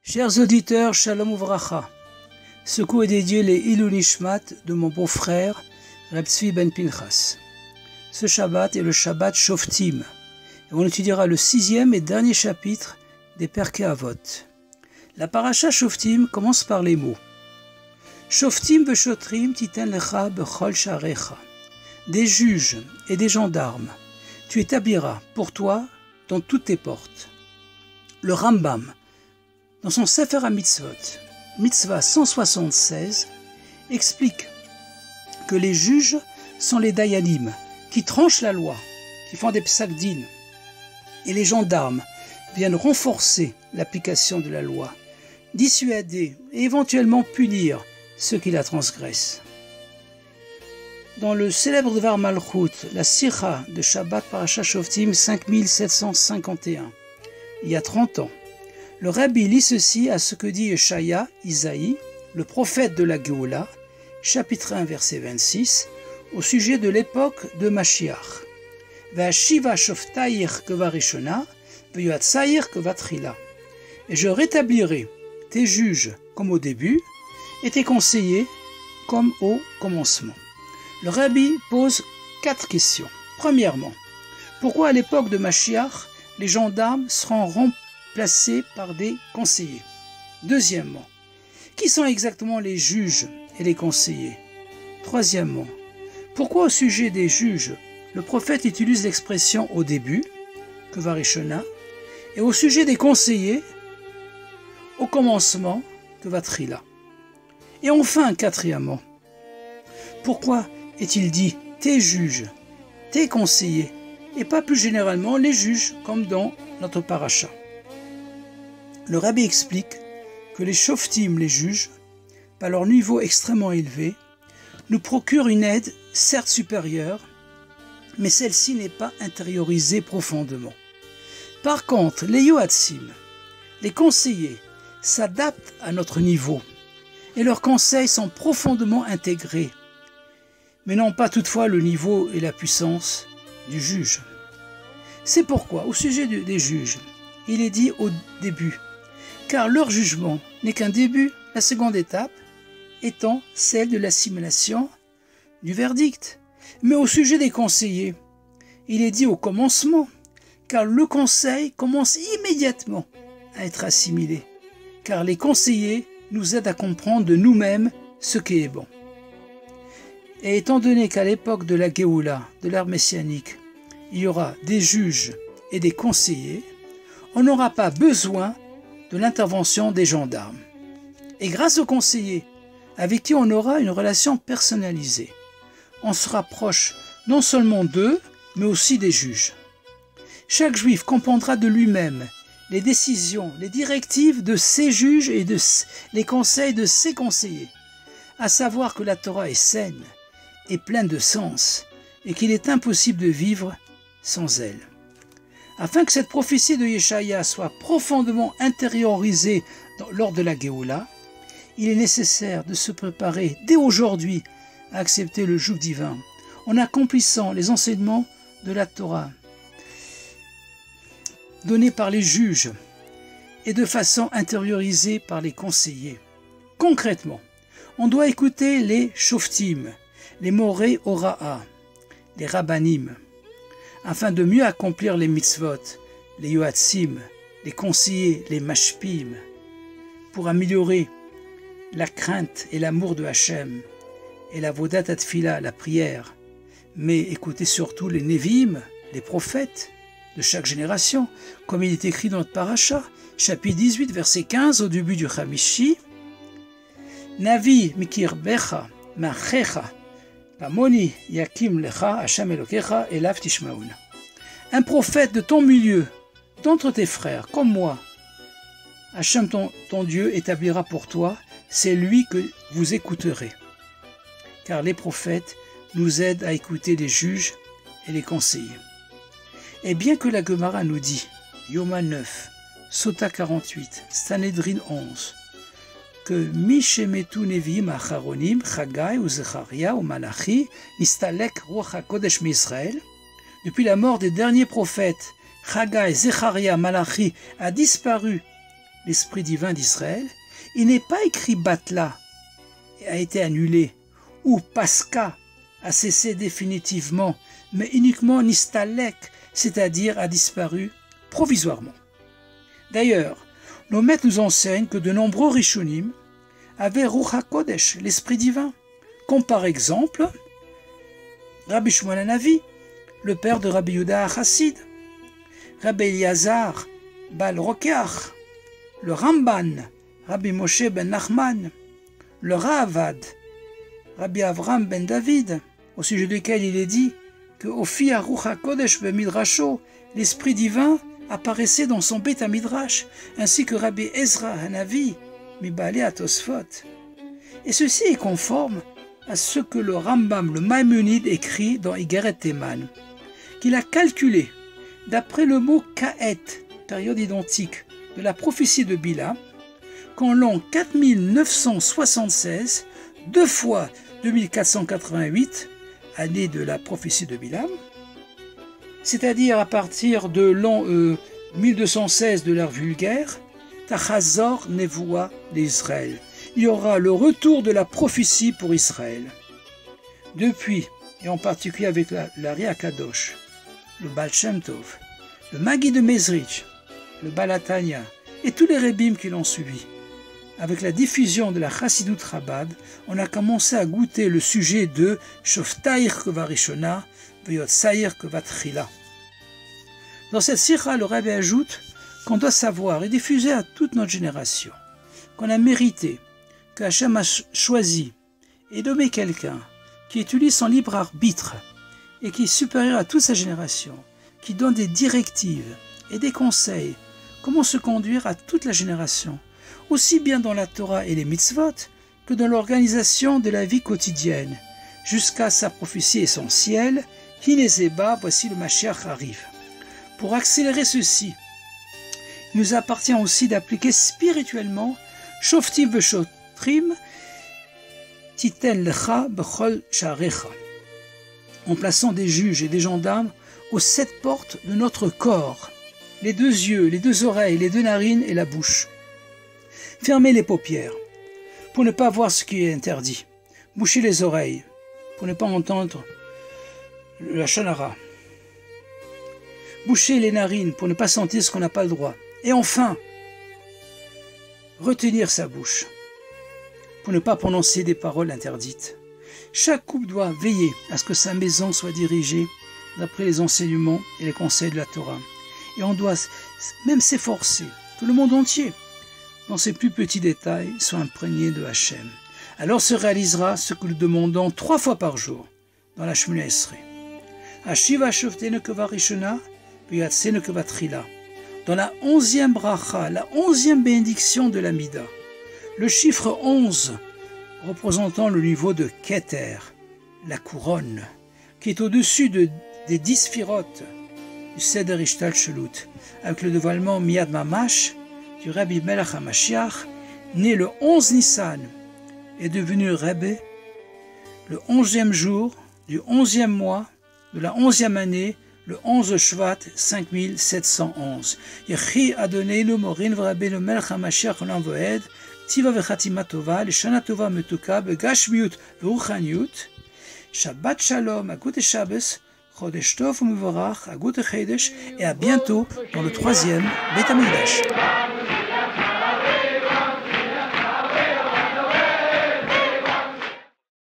Chers auditeurs, Shalom Uvracha. Ce coup est dédié les Ilou Nishmat de mon beau-frère, Reb Tzvi Ben Pinchas. Ce Shabbat est le Shabbat Shoftim. Et on étudiera le 6e et dernier chapitre des Perkei Avot. La paracha Shoftim commence par les mots Shoftim v'shotrim titen lecha bechol sharecha. Des juges et des gendarmes, tu établiras pour toi dans toutes tes portes. Le Rambam, dans son Sefer HaMitzvot, Mitzvah 176, explique que les juges sont les dayanim, qui tranchent la loi, qui font des psak-din, et les gendarmes viennent renforcer l'application de la loi, dissuader et éventuellement punir ceux qui la transgressent. Dans le célèbre Dvar Malchut, la Sikha de Shabbat Parashat Shoftim 5751, il y a 30 ans, le Rabbi lit ceci à ce que dit Yeshaya, Isaïe, le prophète de la Géoula, chapitre 1, verset 26, au sujet de l'époque de Mashiach. Ve'ashiva shoftaïr kevarishona, ve'yoatsaïr kevatrila. Et je rétablirai tes juges comme au début, et tes conseillers comme au commencement. Le Rabbi pose 4 questions. Premièrement, pourquoi à l'époque de Mashiach, les gendarmes seront remplacés par des conseillers? Deuxièmement, qui sont exactement les juges et les conseillers? Troisièmement, pourquoi au sujet des juges, le prophète utilise l'expression au début, kevarishona, et au sujet des conseillers, au commencement, kevatrila? Et enfin, quatrièmement, pourquoi est-il dit tes juges, tes conseillers, et pas plus généralement les juges, comme dans notre paracha? Le Rabbi explique que les shoftim, les juges, par leur niveau extrêmement élevé, nous procurent une aide certes supérieure, mais celle-ci n'est pas intériorisée profondément. Par contre, les yoatsim, les conseillers, s'adaptent à notre niveau, et leurs conseils sont profondément intégrés, mais n'ont pas toutefois le niveau et la puissance du juge. C'est pourquoi, au sujet des juges, il est dit au début, car leur jugement n'est qu'un début, la seconde étape étant celle de l'assimilation du verdict. Mais au sujet des conseillers, il est dit au commencement, car le conseil commence immédiatement à être assimilé, car les conseillers nous aident à comprendre de nous-mêmes ce qui est bon. Et étant donné qu'à l'époque de la Géoula, de l'ère messianique, il y aura des juges et des conseillers, on n'aura pas besoin de l'intervention des gendarmes. Et grâce aux conseillers, avec qui on aura une relation personnalisée, on se rapproche non seulement d'eux, mais aussi des juges. Chaque juif comprendra de lui-même les décisions, les directives de ses juges et les conseils de ses conseillers, à savoir que la Torah est saine et pleine de sens, et qu'il est impossible de vivre sans elle. Afin que cette prophétie de Yeshaya soit profondément intériorisée lors de la Géoula, il est nécessaire de se préparer dès aujourd'hui à accepter le joug divin, en accomplissant les enseignements de la Torah, donnés par les juges, et de façon intériorisée par les conseillers. Concrètement, on doit écouter les shoftim, les moré ora'a, les rabbanim, afin de mieux accomplir les mitzvot, les yoatsim, les conseillers, les mashpim, pour améliorer la crainte et l'amour de Hachem, et la vodat atfila, la prière, mais écoutez surtout les nevim, les prophètes de chaque génération, comme il est écrit dans notre paracha, chapitre 18, verset 15, au début du Chamishi, Navi mikir becha machecha Pamoni yakim lecha Hashem elokecha elav tishmaun. Un prophète de ton milieu, d'entre tes frères, comme moi, Hashem ton Dieu établira pour toi, c'est lui que vous écouterez. Car les prophètes nous aident à écouter les juges et les conseillers. Et bien que la Gemara nous dit, Yoma 9, Sota 48, Sanhedrin 11, que Mishemetu Neviim Acharonim, Chagai ou Zecharia ou Malachi, Nistalek Ruach HaKodesh Misraël, depuis la mort des derniers prophètes, Chagai, Zecharia, Malachi, a disparu l'esprit divin d'Israël, il n'est pas écrit Batla et a été annulé, ou Pascha a cessé définitivement, mais uniquement Nistalek, c'est-à-dire a disparu provisoirement. D'ailleurs, nos maîtres nous enseignent que de nombreux Rishonim avaient Ruach HaKodesh, l'esprit divin, comme par exemple Rabbi Shmuel Hanavi, le père de Rabbi Yehuda HaChassid, Rabbi Eliezer Bal Rokeach, le Ramban, Rabbi Moshe ben Nachman, le Ravad, Rabbi Avram ben David, au sujet duquel il est dit que Ofi Ruach HaKodesh ben Midrasho, l'esprit divin apparaissait dans son Beth HaMidrash, ainsi que Rabbi Ezra Hanavi, Mibale Atosfot. Et ceci est conforme à ce que le Rambam, le Maïmonide, écrit dans Igeret Teman, qu'il a calculé, d'après le mot Ka'et, période identique de la prophétie de Bilam, qu'en l'an 4976, 2 fois 2488, année de la prophétie de Bilam, c'est-à-dire à partir de l'an 1216 de l'ère vulgaire, Tachazor Nevoa d'Israël. Il y aura le retour de la prophétie pour Israël. Depuis, et en particulier avec l'Ari Akadosh, le Baal Shem Tov, le Magi de Mezrich, le Balatania et tous les Rébim qui l'ont suivi, avec la diffusion de la Chassidut Chabad, on a commencé à goûter le sujet de Shoftaïr Kevarishona, Veyotsaïr Kevatrila. Dans cette sira, le Rabbi ajoute qu'on doit savoir et diffuser à toute notre génération qu'on a mérité, que Hachem a choisi et nommé quelqu'un qui utilise son libre arbitre et qui est supérieur à toute sa génération, qui donne des directives et des conseils, comment se conduire à toute la génération, aussi bien dans la Torah et les mitzvot que dans l'organisation de la vie quotidienne, jusqu'à sa prophétie essentielle, Hinezeba, voici le Mashiach arrive. Pour accélérer ceci, il nous appartient aussi d'appliquer spirituellement Shoftim v'Shotrim Titen lecha b'chol sha'arecha, en plaçant des juges et des gendarmes aux 7 portes de notre corps, les 2 yeux, les 2 oreilles, les 2 narines et la bouche. Fermez les paupières pour ne pas voir ce qui est interdit. Bouchez les oreilles pour ne pas entendre la chanara. Bouchez les narines pour ne pas sentir ce qu'on n'a pas le droit. Et enfin, retenir sa bouche pour ne pas prononcer des paroles interdites. Chaque couple doit veiller à ce que sa maison soit dirigée d'après les enseignements et les conseils de la Torah. Et on doit même s'efforcer que le monde entier, dans ses plus petits détails, soit imprégné de Hachem. Alors se réalisera ce que nous demandons 3 fois par jour dans la Shemona Esrei. Hashiva shoftenu kevarishona, v'yatsenu kevatrila. Dans la 11e bracha, la 11e bénédiction de l'Amida, le chiffre 11 représentant le niveau de Keter, la couronne, qui est au-dessus des 10 sphirotes du Seder Ishtal Shelut, avec le dévoilement Miyad Mamash du Rabbi Melech HaMashiach, né le 11 Nissan, est devenu Rebbe le 11e jour du 11e mois de la 11e année, le 11 Shvat 5711. Yechi Adoneinu Morin v'Rabbeinu Melech HaMashiach Olam Voed, Tiva v'Chatima Tova, Leshana Tova Metuka, Begashmiut v'Ruchaniut, Shabbat Shalom, Agut Shabbos, Chodesh Tov U'Mevorach, Agut Chedesh, et à bientôt dans le 3e Beth HaMikdash.